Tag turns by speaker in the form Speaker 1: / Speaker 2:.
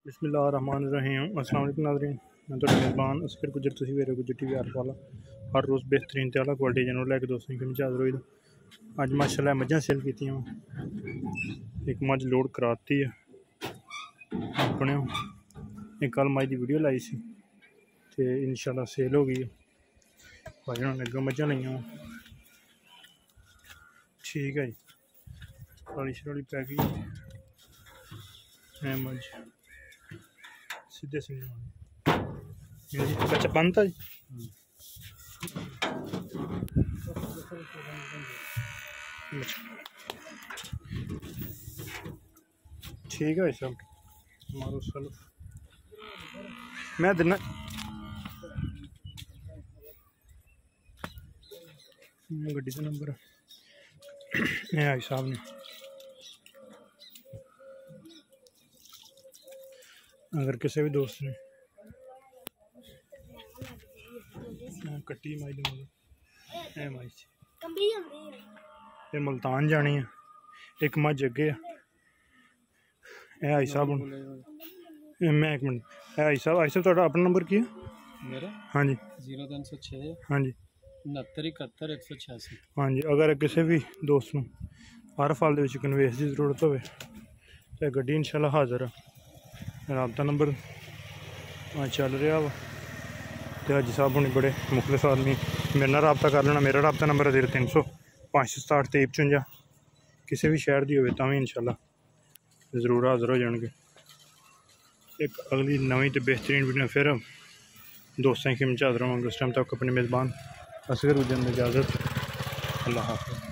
Speaker 1: बिस्मिल्लाहिर्रहमानिर्रहीम। अस्सलाम वालेकुम नाज़रीन, मैं तो मेज़बान असगर गुजर तुसी मेरे गुजर टीवी आर वाला हर रोज़ बेहतरीन ते आला क्वालिटी जानवर लैके दोस्तों की हाज़र होई। अज माशाल्लाह मझां सेल कीतियां। एक मझ लोड कराती है अपने, एक कल मझ की वीडियो लाई सी ते इंशाल्लाह सेल हो गई। भाई ने अगर मझां लईयां ठीक है जी, काली शराली पैकिंग है मझ सीधे सिंह बच्चा बनता जी। ठीक है भाई साहब, मारो सल्फ मैं देना गड्डी का नंबर है भाई साहब ने। अगर किसी भी दोस्त ने कट्टी माई ये मुल्तान जानी है, एक मझ अगे है भाई साहब। मैं एक मिनट भाई साहब अपना नंबर की है मेरा? हाँ जी
Speaker 2: 0306
Speaker 1: हाँ जी
Speaker 2: 69 71 186।
Speaker 1: हाँ जी, अगर किसी भी दोस्त को हर फल के कन्वेस की जरूरत हो तो गड्डी इंशाल्लाह हाज़र है। राबता नंबर चल रहा वा तो हाजी साहब होनी बड़े मुखलिस आदमी, मेरे नाल राबता कर लेना। मेरा राबता नंबर है 0300 567 2355। किसी भी शहर की हो भी इंशाल्लाह जरूर हाज़र हो जाएंगे। एक अगली नवी तो बेहतरीन वीडियो फिर दोस्तों की हाज़र होंगे। उस टाइम तक अपने मेज़बान असगर उद्दीन इजाज़त। अल्लाह हाफ़िज़।